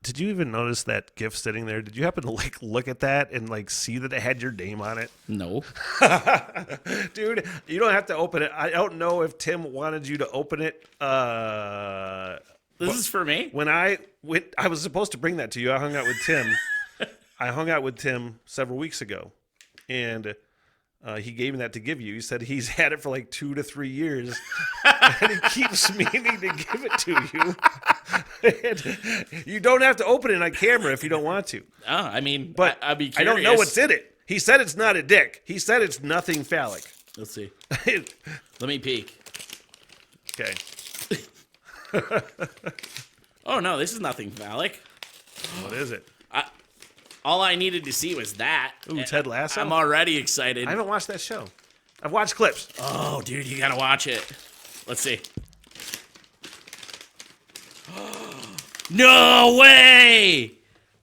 Did you even notice that gift sitting there? Did you happen to like look at that and like see that it had your name on it? No. Dude, you don't have to open it. I don't know if Tim wanted you to open it. This is for me? When I was supposed to bring that to you. I hung out with Tim. I hung out with Tim several weeks ago, and he gave me that to give you. He said he's had it for like 2 to 3 years, and he keeps meaning to give it to you. And you don't have to open it on camera if you don't want to. Oh, I mean, But I'd be I curious. don't know what's in it. He said it's not a dick. He said it's nothing phallic. Let's see. Let me peek. Okay. Oh, no, this is nothing phallic. What is it? All I needed to see was that. Ooh, Ted Lasso? I'm already excited. I haven't watched that show. I've watched clips. Oh, dude, you gotta watch it. Let's see. No way!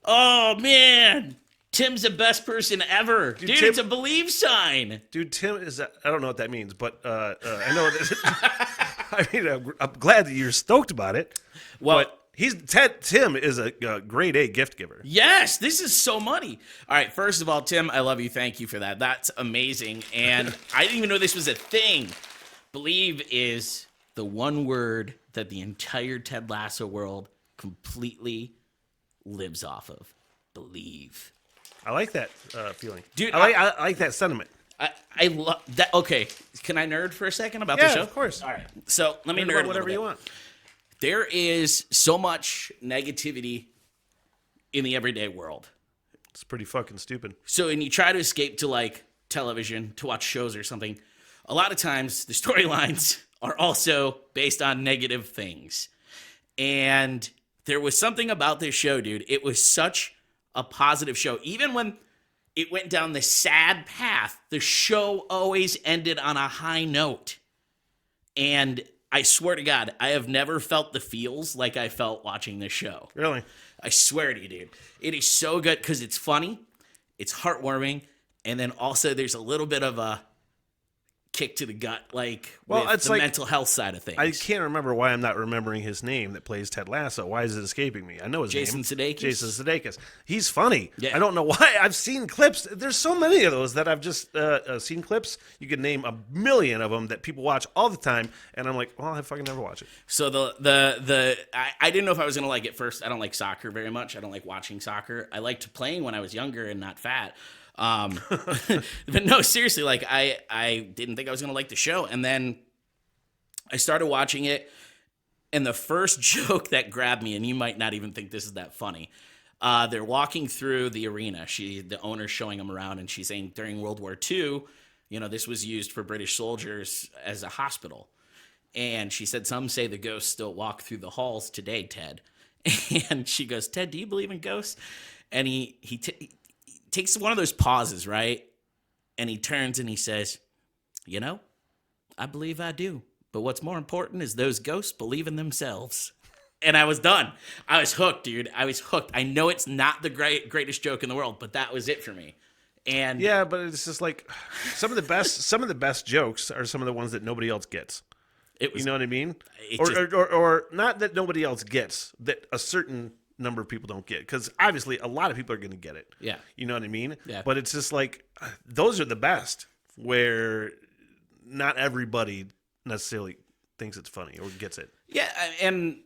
Oh, man. Tim's the best person ever. Dude, Tim- it's a believe sign. Dude, Tim is, I don't know what that means, but I know it is. I mean, I'm glad that you're stoked about it. Well, But Tim is a grade A gift giver. yes, this is so money. All right, first of all, Tim, I love you. Thank you for that. That's amazing. And I didn't even know this was a thing. Believe is the one word that the entire Ted Lasso world completely lives off of. Believe. I like that feeling. Dude, I like that sentiment. I love that. Okay, can I nerd for a second about Yeah, the show? of course. All right, so let me Nerd nerd about a whatever little you bit. want. There is so much negativity in the everyday world. It's pretty fucking stupid. So when you try to escape to like television to watch shows or something, a lot of times the storylines are also based on negative things. And there was something about this show, dude. It was such a positive show. Even when it went down the sad path, the show always ended on a high note. And I swear to God, I have never felt the feels like I felt watching this show. Really? I swear to you, dude. It is so good because it's funny, it's heartwarming, and then also there's a little bit of a kick to the gut, like Well, with it's the like- mental health side of things. I can't remember why I'm not remembering his name that plays Ted Lasso. Why is it escaping me? I know his Jason name. Sudeikis? Jason Sudeikis. He's funny. Yeah. I don't know why. I've seen clips. There's so many of those that I've just seen clips. You could name a million of them that people watch all the time, and I'm like, well, I fucking never watch it. So I didn't know if I was gonna like it first. I don't like soccer very much. I don't like watching soccer. I liked playing when I was younger and not fat. But no, seriously, like I didn't think I was gonna like the show, and then I started watching it, and the first joke that grabbed me, and you might not even think this is that funny. They're walking through the arena. The owner's showing them around, and she's saying during World War II, this was used for British soldiers as a hospital. And she said, some say the ghosts still walk through the halls today, Ted. And she goes, Ted, do you believe in ghosts? And he takes one of those pauses, right? And he turns and he says, I believe I do. But what's more important is those ghosts believe in themselves. And I was done. I was hooked, dude. I was hooked. I know it's not the greatest joke in the world, but that was it for me. And Yeah, but it's just like some of the best jokes are some of the ones that nobody else gets. it was You know what I mean? It Or not that nobody else gets, that a certain number of people don't get. Because obviously a lot of people are going to get it. Yeah. You know what I mean? Yeah. But it's just like, those are the best, where not everybody necessarily thinks it's funny or gets it. Yeah, and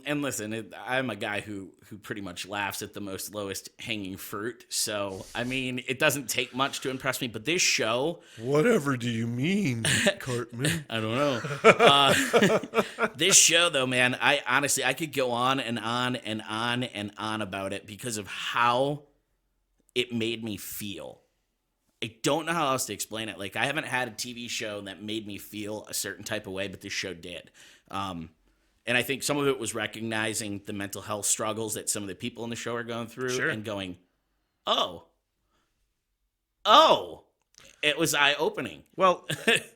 listen, I'm a guy who pretty much laughs at the most lowest hanging fruit. So, I mean, it doesn't take much to impress me. But this show, Whatever do you mean, Cartman? I don't know. This show, though, man, I could go on and on and on and on about it because of how it made me feel. I don't know how else to explain it. Like, I haven't had a TV show that made me feel a certain type of way, but this show did. And I think some of it was recognizing the mental health struggles that some of the people in the show are going through. Sure. And going, oh, it was eye-opening. Well,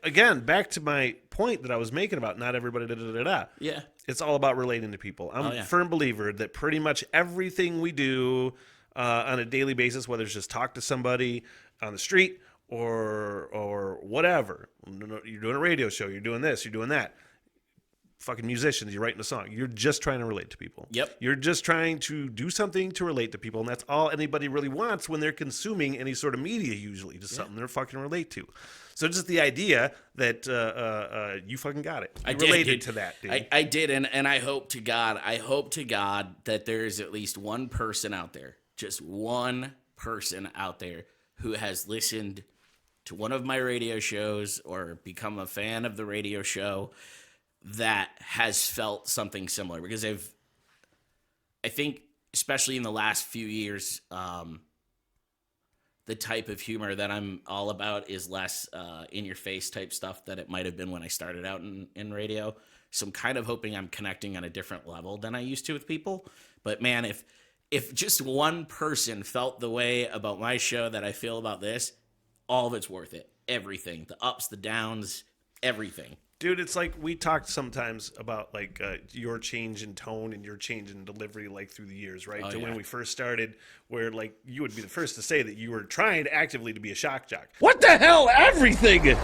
again, back to my point that I was making about not everybody da-da-da-da. Yeah. It's all about relating to people. I'm a firm believer that pretty much everything we do on a daily basis, whether it's just talk to somebody on the street or whatever, you're doing a radio show, you're doing this, you're doing that, fucking musicians, you're writing a song. You're just trying to relate to people. Yep. You're just trying to do something to relate to people, and that's all anybody really wants when they're consuming any sort of media. Usually, just something they're fucking relate to. So just the idea that you fucking got it. You related to that, dude. I did, and I hope to God that there is at least one person out there, just one person out there who has listened to one of my radio shows or become a fan of the radio show that has felt something similar. Because I think, especially in the last few years, the type of humor that I'm all about is less in-your-face type stuff that it might have been when I started out in radio. So I'm kind of hoping I'm connecting on a different level than I used to with people. But man, if just one person felt the way about my show that I feel about this, all of it's worth it. Everything. The ups, the downs, everything. Dude, it's like we talked sometimes about like your change in tone and your change in delivery like through the years, right? When we first started, where like you would be the first to say that you were trying actively to be a shock jock. What the hell? Everything!